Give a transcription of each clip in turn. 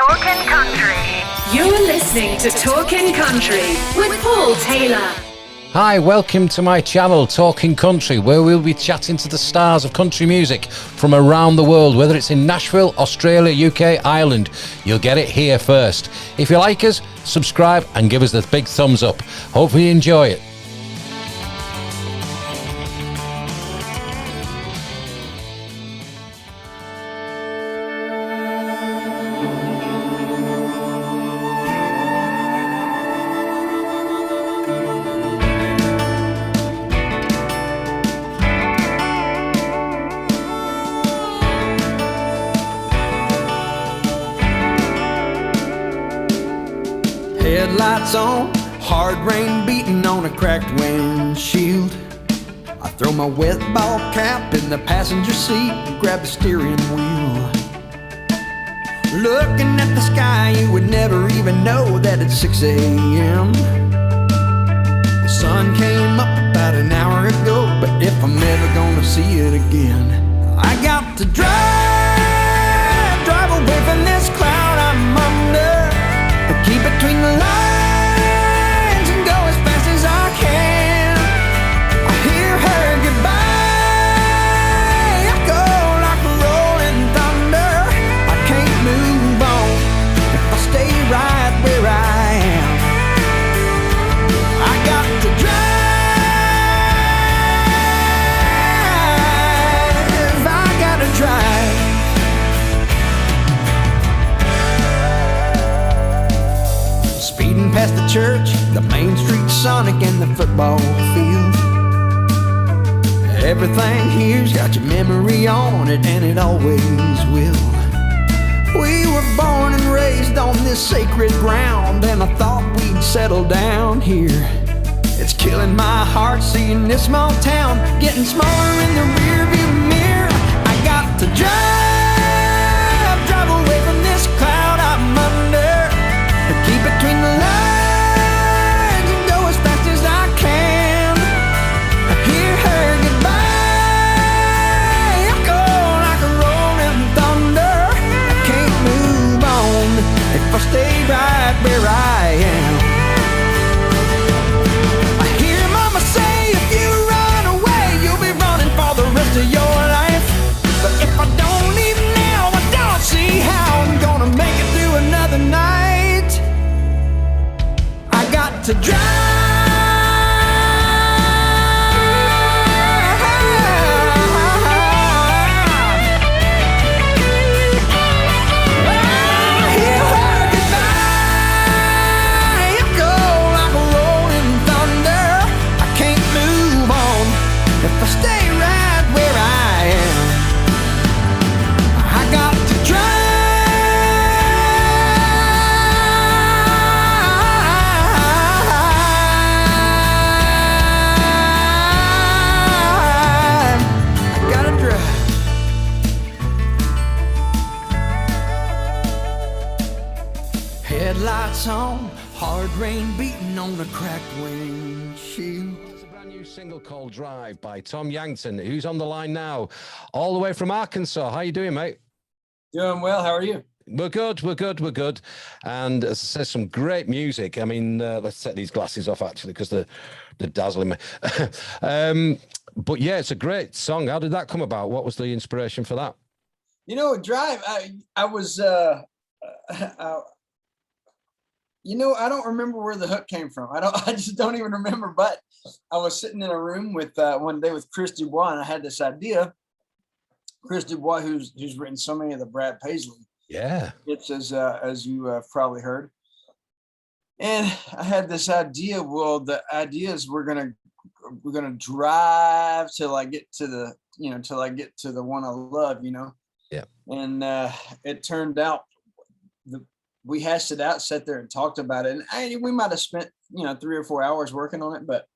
Talkin' Country. You're listening to Talkin' Country with Paul Taylor. Hi, welcome to my channel, Talking Country, where we'll be chatting to the stars of country music from around the world, whether it's in Nashville, Australia, UK, Ireland. You'll get it here first. If you like us, subscribe and give us the big thumbs up. Hopefully you enjoy it. Headlights on, hard rain beating on a cracked windshield. I throw my wet ball cap in the passenger seat and grab the steering wheel. Looking at the sky, you would never even know that it's 6 a.m. The sun came up about an hour ago, but if I'm ever gonna see it again, I got to drive away from this cloud I'm under. Keep between the lines and go as fast as I can. I hear her goodbye, I go like a rolling thunder. I can't move on if I stay right where I am. I got to drive, I gotta drive. Speeding past the church, the Main Street Sonic, and the football field. Everything here's got your memory on it, and it always will. We were born and raised on this sacred ground, and I thought we'd settle down here. It's killing my heart seeing this small town getting smaller in the rearview mirror. I got to drive away from this cloud I'm under. Keep between the lines and go as fast as I can. I hear her goodbye, I go like a rolling thunder. I can't move on if I stay right where I am. I hear mama say if you run away, you'll be running for the rest of your life. But if I don't leave now, I don't see how I'm gonna make it through another night. Got to drive. I hear her goodbye, I go like a rolling thunder. I can't move on if I stay right where I am. I got to drive. Headlights on, hard rain beating on the cracked windshield. It's a brand new single called Drive by Tom Yankton, who's on the line now, all the way from Arkansas. How you doing, mate? Doing well. How are you? We're good. And as I said, some great music. I mean, let's take these glasses off, actually, because they're dazzling me. But yeah, it's a great song. How did that come about? What was the inspiration for that? You know, Drive, I was, you know, I don't remember where the hook came from. I just don't even remember, but I was sitting in a room with, one day with Chris Dubois, and I had this idea. Chris Dubois, who's written so many of the Brad Paisley hits, as you have probably heard. And I had this idea. Well, the idea is we're gonna drive till I get to the, till I get to the one I love, Yeah. And it turned out we hashed it out, sat there and talked about it, and we might have spent 3 or 4 hours working on it, but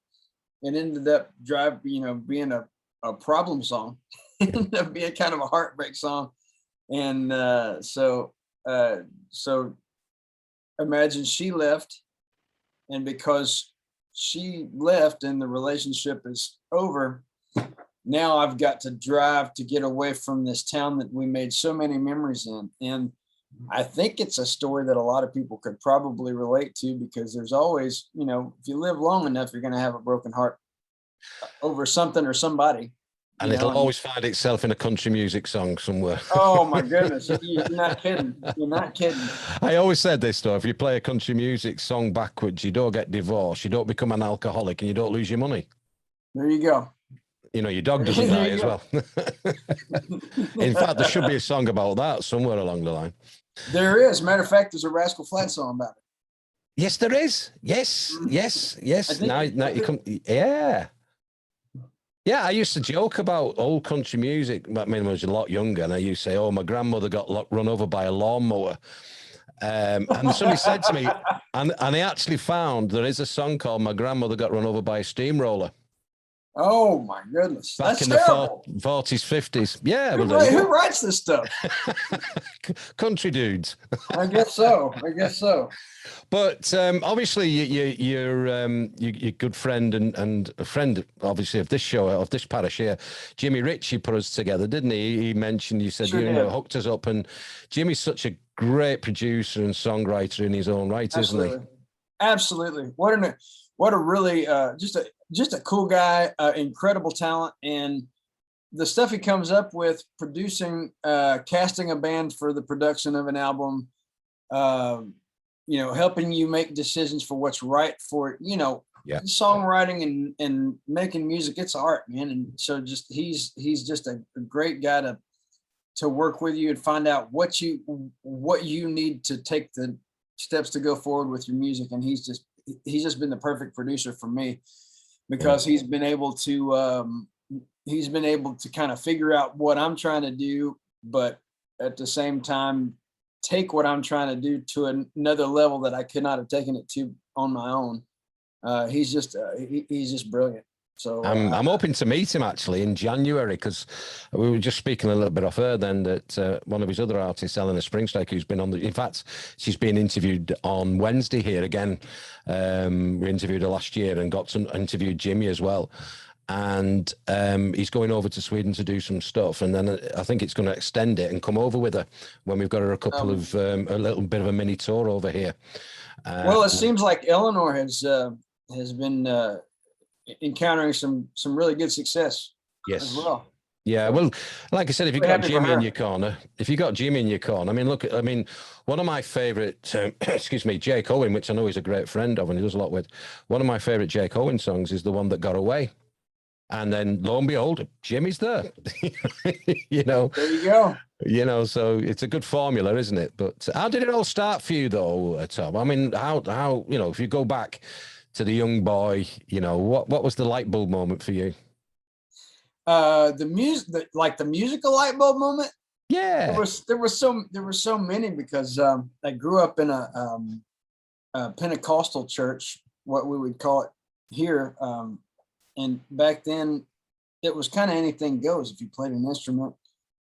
it ended up being a problem song. It ended up being kind of a heartbreak song. And so imagine she left, and because she left and the relationship is over, now I've got to drive to get away from this town that we made so many memories in. And I think it's a story that a lot of people could probably relate to, because there's always, if you live long enough, you're going to have a broken heart over something or somebody. And it'll always find itself in a country music song somewhere. Oh my goodness. You're not kidding. You're not kidding. I always said this though, if you play a country music song backwards, you don't get divorced, you don't become an alcoholic, and you don't lose your money. There you go. Your dog doesn't die as well. In fact, there should be a song about that somewhere along the line. There is. Matter of fact, there's a Rascal Flatts song about it. Yes, there is. Yes. Now you come. Yeah. Yeah, I used to joke about old country music. I mean, I was a lot younger, and I used to say, "Oh, my grandmother got run over by a lawnmower." And somebody said to me, and I actually found there is a song called "My Grandmother Got Run Over by a Steamroller." Oh my goodness! Back in terrible. The 40s, 50s. Yeah, who writes this stuff? Country dudes. I guess so. But obviously, your good friend and a friend, obviously, of this show, of this parish here, Jimmy Ritchie, put us together, didn't he? He mentioned, you said, sure hooked us up, and Jimmy's such a great producer and songwriter in his own right, Absolutely. Isn't he? Absolutely. What a really just a cool guy, incredible talent, and the stuff he comes up with, producing, casting a band for the production of an album, helping you make decisions for what's right for, songwriting and making music. It's art, man. And so he's just a great guy to work with you and find out what you need to take the steps to go forward with your music. And he's just been the perfect producer for me, because he's been able to kind of figure out what I'm trying to do, but at the same time take what I'm trying to do to another level that I could not have taken it to on my own. He's just brilliant. So I'm hoping to meet him actually in January, because we were just speaking a little bit off air then that one of his other artists, Eleanor Springstake, who's been in fact, she's been interviewed on Wednesday here again. We interviewed her last year and got to interview Jimmy as well. And he's going over to Sweden to do some stuff, and then I think it's going to extend it and come over with her when we've got her a little bit of a mini tour over here. Well, it seems like Eleanor has been encountering some really good success as well. Yeah, well, like I said, if you've got Jimmy in your corner, I mean, one of my favorite, Jake Owen, which I know he's a great friend of and he does a lot with, one of my favorite Jake Owen songs is the one that got away. And then lo and behold, Jimmy's there. There you go. So it's a good formula, isn't it? But how did it all start for you though, Tom? I mean, how, if you go back to the young boy, what was the light bulb moment for you? The musical light bulb moment. Yeah, there were so many, because I grew up in a Pentecostal church, what we would call it here, and back then it was kind of anything goes. If you played an instrument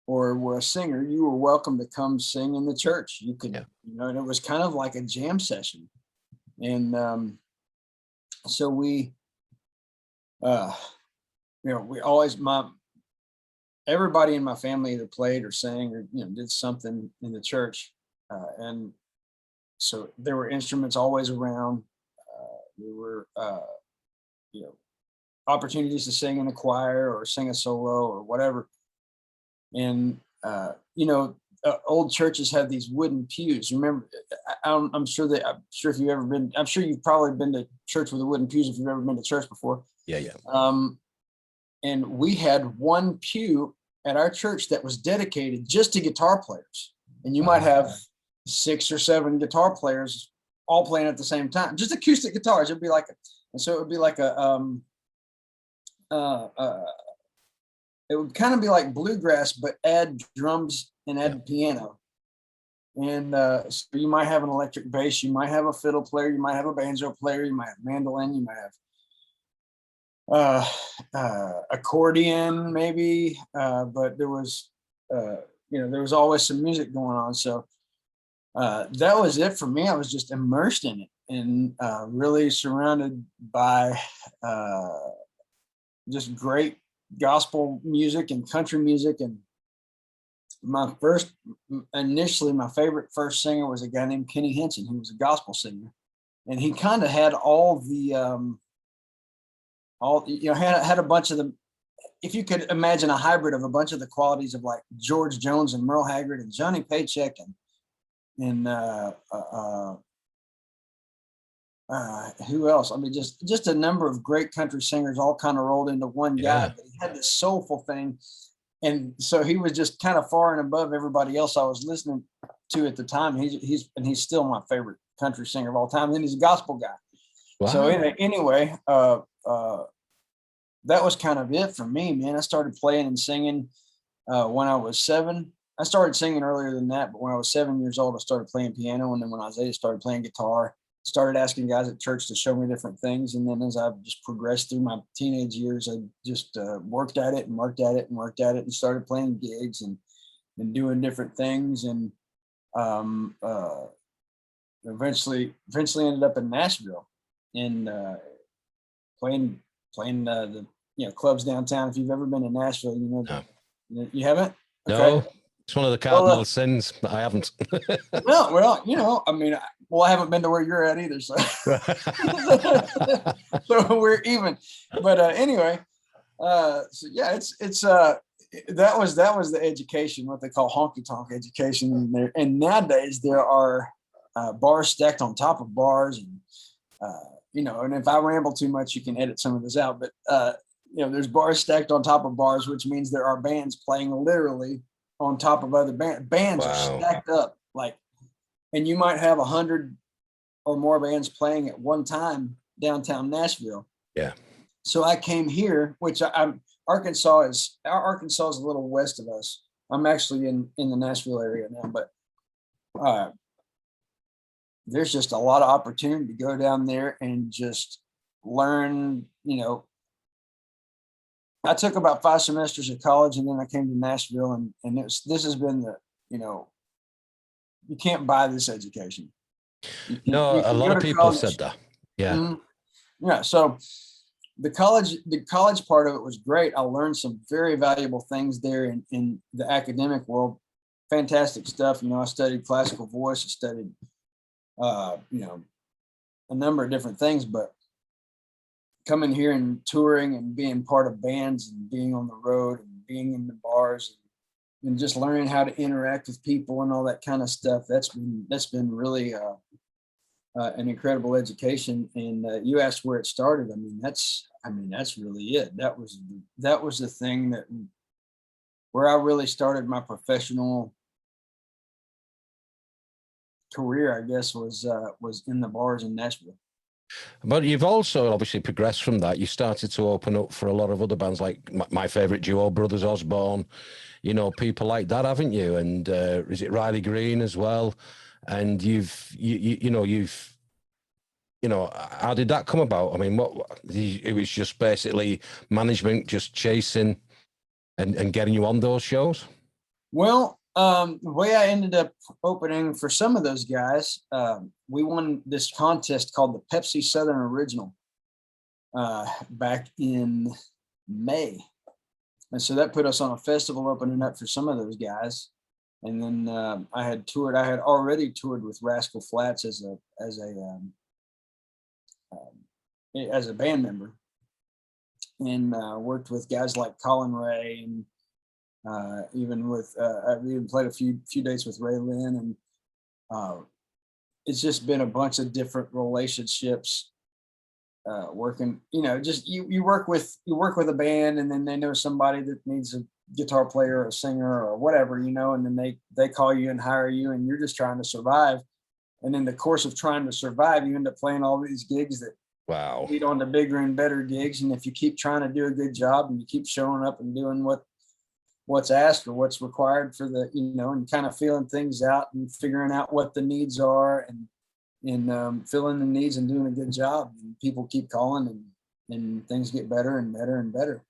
or were a singer, you were welcome to come sing in the church. You could, and it was kind of like a jam session, and so we always, everybody in my family either played or sang or, did something in the church. And so there were instruments always around. There were, opportunities to sing in a choir or sing a solo or whatever. And, old churches have these wooden pews. Remember, I'm sure if you've ever been, I'm sure you've probably been to church with the wooden pews if you've ever been to church before. Yeah. And we had one pew at our church that was dedicated just to guitar players. And you might have 6 or 7 guitar players all playing at the same time, just acoustic guitars. It would be like it would kind of be like bluegrass, but add drums and add piano. And so you might have an electric bass, you might have a fiddle player, you might have a banjo player, you might have mandolin, you might have accordion maybe, but there was there was always some music going on. So that was it for me. I was just immersed in it and really surrounded by just great gospel music and country music, and initially my favorite first singer was a guy named Kenny Henson, who was a gospel singer, and he kind of had all the had a bunch of the, if you could imagine a hybrid of a bunch of the qualities of like George Jones and Merle Haggard and Johnny Paycheck and who else? I mean, just a number of great country singers all kind of rolled into one guy. But he had this soulful thing, and so he was just kind of far and above everybody else I was listening to at the time. He's still my favorite country singer of all time. And he's a gospel guy. Wow. So anyway, that was kind of it for me, man. I started playing and singing when I was 7. I started singing earlier than that, but when I was 7 years old, I started playing piano, and then when I was 8, I started playing guitar. Started asking guys at church to show me different things. And then as I've just progressed through my teenage years, I just worked at it and started playing gigs and doing different things. And eventually ended up in Nashville and playing the clubs downtown. If you've ever been to Nashville, No. You haven't? Okay. No. It's one of the cardinal sins, but I haven't. I haven't been to where you're at either, so so we're even. But anyway, so yeah, that was the education, what they call honky tonk education. And nowadays there are bars stacked on top of bars, and and if I ramble too much, you can edit some of this out. But there's bars stacked on top of bars, which means there are bands playing literally on top of other bands. Bands are stacked up, and you might have 100 or more bands playing at one time downtown Nashville. Yeah. So I came here, which Arkansas is a little west of us. I'm actually in the Nashville area now, but there's just a lot of opportunity to go down there and just learn. I took about 5 semesters at college, and then I came to Nashville, and this has been you can't buy this education. A lot of people said that. Yeah. Mm-hmm. Yeah. So the college part of it was great. I learned some very valuable things there in the academic world. Fantastic stuff. I studied classical voice. I studied, a number of different things, but coming here and touring and being part of bands and being on the road and being in the bars and just learning how to interact with people and all that kind of stuff, that's been really an incredible education. And you asked where it started. That's really it. That was the thing where I really started my professional career, I guess, was in the bars in Nashville. But you've also obviously progressed from that. You started to open up for a lot of other bands, like my favorite duo, Brothers Osborne, people like that, haven't you? And is it Riley Green as well? And how did that come about? It was just basically management just chasing and getting you on those shows? Well, the way I ended up opening for some of those guys, we won this contest called the Pepsi Southern Original back in May. And so that put us on a festival opening up for some of those guys. And then I had already toured with Rascal Flatts as a band member, and worked with guys like Colin Ray, and I even played a few dates with Ray Lynn, and it's just been a bunch of different relationships. Working, you work with a band, and then they know somebody that needs a guitar player or a singer or whatever, and then they call you and hire you, and you're just trying to survive. And in the course of trying to survive, you end up playing all these gigs that lead on to bigger and better gigs. And if you keep trying to do a good job and you keep showing up and doing what's asked or what's required for the, and kind of feeling things out and figuring out what the needs are and filling the needs and doing a good job, and people keep calling and things get better and better and better,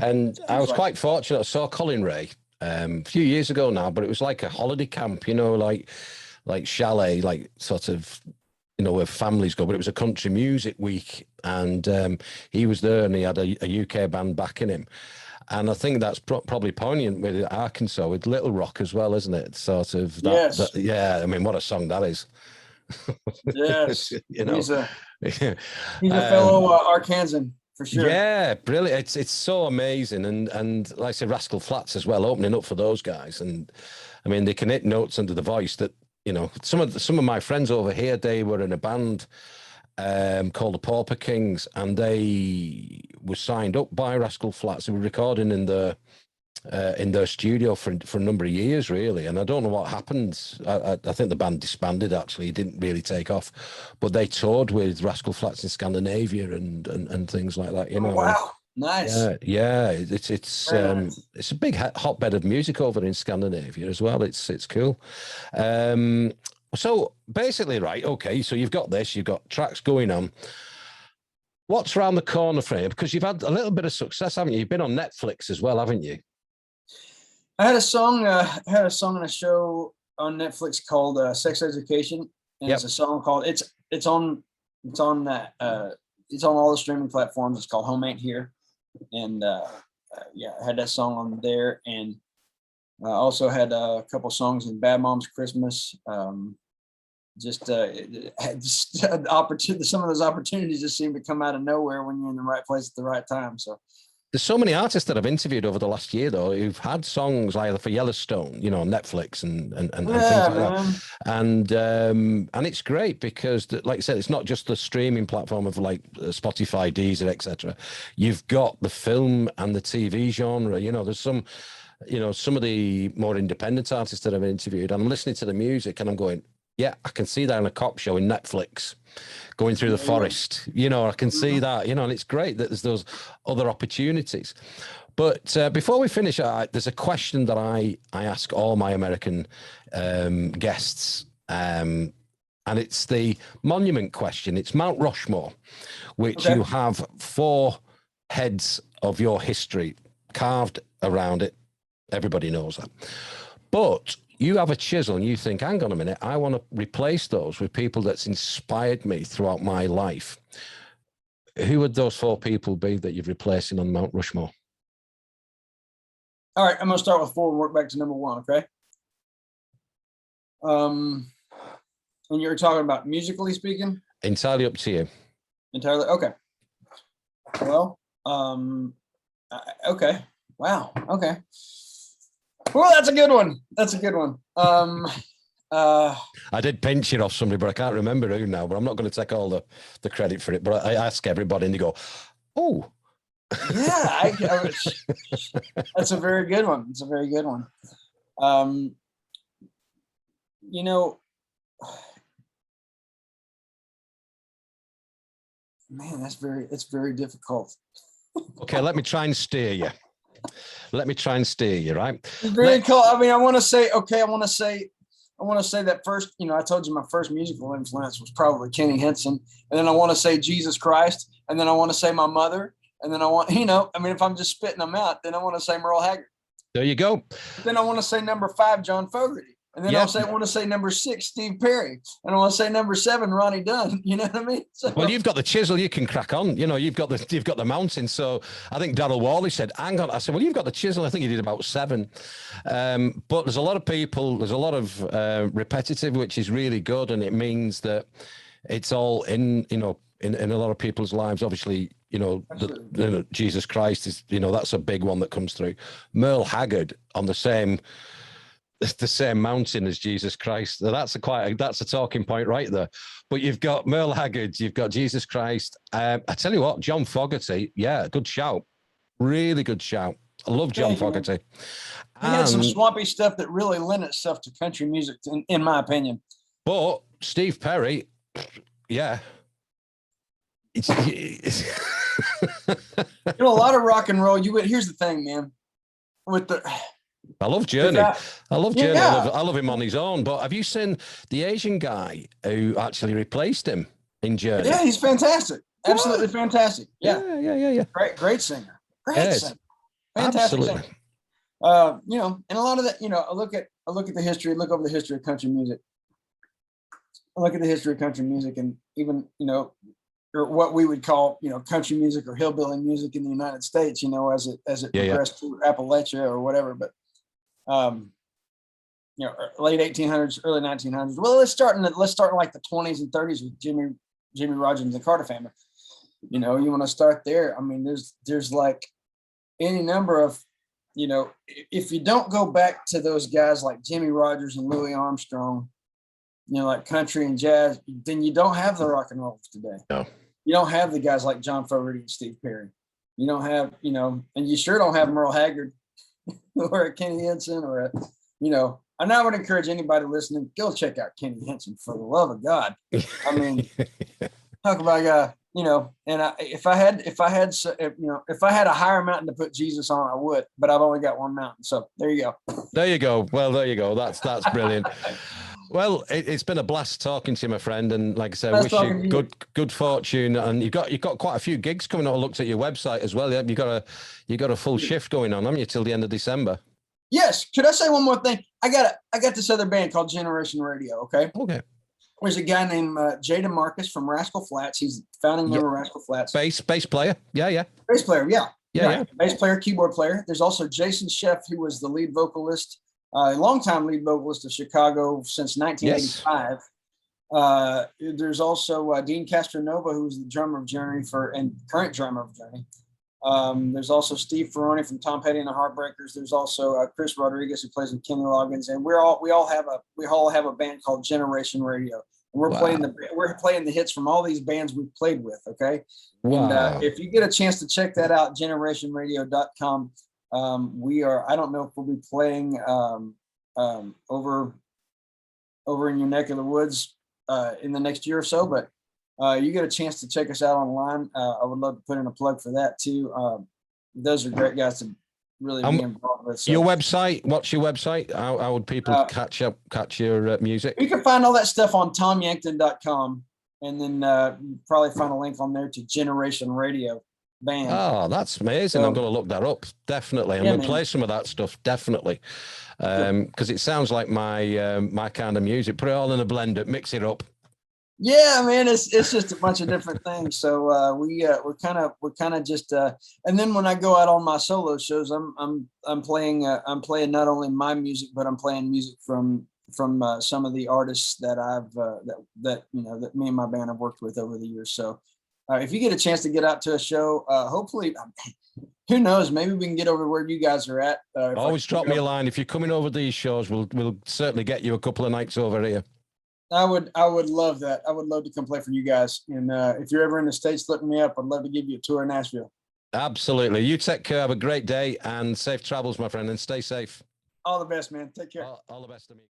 And I was quite fortunate. I saw Colin Ray a few years ago now, but it was like a holiday camp, like chalet, like sort of, where families go, but it was a country music week, and he was there, and he had a UK band backing him. And I think that's probably poignant with Arkansas, with Little Rock as well, isn't it? Sort of that, Yes. yeah, I mean, what a song that is. Yes. You know, He's a fellow Arkansan for sure. Yeah, brilliant. It's so amazing. And like I said, Rascal Flatts as well, opening up for those guys. And I mean, they can hit notes under the voice that, you know, some of my friends over here, they were in a band called the Pauper Kings, and they were signed up by Rascal Flatts. They were recording in their studio for a number of years, really. And I don't know what happened. I think the band disbanded, actually. It didn't really take off. But they toured with Rascal Flatts in Scandinavia and things like that, you know. Oh, wow. Nice. Yeah. It's a big hotbed of music over in Scandinavia as well. It's cool. So basically, right, okay, so you've got this, you've got tracks going on. What's around the corner for you? Because you've had a little bit of success, haven't you? You've been on Netflix as well, haven't you? I had a song in a show on Netflix called Sex Education, and It's a song called it's on all the streaming platforms. It's called Home Ain't Here, and I had that song on there, and I also had a couple songs in Bad Moms Christmas. Just an opportunity. Some of those opportunities just seem to come out of nowhere when you're in the right place at the right time. So there's so many artists that I've interviewed over the last year, though, who've had songs either for Yellowstone, you know, on Netflix and things like that. And it's great because, like I said, it's not just the streaming platform of like Spotify, Deezer, etc. You've got the film and the TV genre. You know, there's some of the more independent artists that I've interviewed, and I'm listening to the music and I'm going, yeah, I can see that in a cop show in Netflix, going through the forest. You know, I can see that, you know, and it's great that there's those other opportunities. But before we finish, there's a question that I ask all my American guests, and it's the monument question. It's Mount Rushmore, which you have 4 heads of your history carved around it. Everybody knows that. But you have a chisel and you think, hang on a minute, I want to replace those with people that's inspired me throughout my life. Who would those 4 people be that you're replacing on Mount Rushmore? All right, I'm going to start with 4 and work back to number 1, okay? And you're talking about musically speaking? Entirely up to you. Entirely, okay. Well, okay. Wow, okay. Well, that's a good one. I did pinch it off somebody, but I can't remember who now. But I'm not going to take all the credit for it. But I ask everybody, and they go, "Oh, yeah." That's a very good one. It's a very good one. You know, man, it's very difficult. Okay, let me try and steer you. Right? It's very cool. I mean, I want to say that first, you know, I told you my first musical influence was probably Kenny Henson. And then I want to say Jesus Christ. And then I want to say my mother. And then I want, you know, I mean, if I'm just spitting them out, then I want to say Merle Haggard. There you go. Then I want to say number 5, John Fogerty. And then I want to say number 6, Steve Perry. And I want to say number 7, Ronnie Dunn. You know what I mean? So, well, you've got the chisel, you can crack on. You know, you've got the mountain. So I think Darryl Worley said, hang on. I said, well, you've got the chisel. I think you did about 7. But there's a lot of people, there's a lot of repetitive, which is really good. And it means that it's all in, you know, in a lot of people's lives. Obviously, you know, Jesus Christ is, you know, that's a big one that comes through. Merle Haggard on the same mountain as Jesus Christ. That's a talking point right there. But you've got Merle Haggard, you've got Jesus Christ. I tell you what, John Fogerty, yeah, good shout. Really good shout. I love John Fogerty. He had some swampy stuff that really lent itself to country music, in my opinion. But Steve Perry, yeah. It's you know, a lot of rock and roll. Here's the thing, man. I love Journey. I love Journey. Yeah. I love him on his own. But have you seen the Asian guy who actually replaced him in Journey? Yeah, he's fantastic. Absolutely fantastic. Yeah. Great singer. Great singer. Fantastic Absolutely. singer. You know, and a lot of that, you know, I look at the history, look over the history of country music. I look at the history of country music, and even, you know, or what we would call, country music or hillbilly music in the United States, as it progressed through Appalachia or whatever. But, late 1800s, early 1900s. Well, let's start in like the 20s and 30s with Jimmy Rogers and the Carter Family. You want to start there. I mean, there's like any number of, if you don't go back to those guys like Jimmy Rogers and Louis Armstrong, like country and jazz, then you don't have the rock and roll today. No. You don't have the guys like John Fogerty and Steve Perry. You don't have, and you sure don't have Merle Haggard or a Kenny Henson or and I would encourage anybody listening, go check out Kenny Henson, for the love of God. I mean, talk about and if I had a higher mountain to put Jesus on, I would, but I've only got one mountain. So there you go. There you go. Well, there you go. That's brilliant. Well, it's been a blast talking to you, my friend, and like I said, wish you good fortune. And you've got quite a few gigs coming up. I looked at your website as well. You got a full shift going on, haven't you, till the end of December? Yes. Could I say one more thing? I got this other band called Generation Radio. Okay. There's a guy named Jay DeMarcus from Rascal Flatts. He's the founding member of Rascal Flatts. Bass player. Yeah. Bass player. Yeah. Bass player, keyboard player. There's also Jason Sheff, who was the lead vocalist, a longtime lead vocalist of Chicago since 1985. Yes. There's also Dean Castronova, who's the drummer of Journey and current drummer of Journey. There's also Steve Ferroni from Tom Petty and the Heartbreakers. There's also Chris Rodriguez, who plays with Kenny Loggins, and we all have a band called Generation Radio, and we're playing the hits from all these bands we've played with. Okay, and if you get a chance to check that out, generationradio.com. I don't know if we'll be playing over in your neck of the woods in the next year or so, but you get a chance to check us out online. I would love to put in a plug for that too. Those are great guys to really be involved with. So. Your website, what's your website? How would people catch your music? You can find all that stuff on tomyankton.com, and then probably find a link on there to Generation Radio band. Oh, that's amazing. I'm going to look that up. Definitely. I'm going to play some of that stuff. Definitely. Because it sounds like my kind of music. Put it all in a blender, mix it up. Yeah, man, it's just a bunch of different things. So we're kind of just and then when I go out on my solo shows, I'm playing not only my music, but I'm playing music from some of the artists that I've that me and my band have worked with over the years. So if you get a chance to get out to a show, hopefully, who knows, maybe we can get over where you guys are at. Always drop me a line. If you're coming over these shows, we'll certainly get you a couple of nights over here. I would love that. I would love to come play for you guys. And if you're ever in the States, look me up. I'd love to give you a tour in Nashville. Absolutely. You take care. Have a great day and safe travels, my friend, and stay safe. All the best, man. Take care. All the best to me.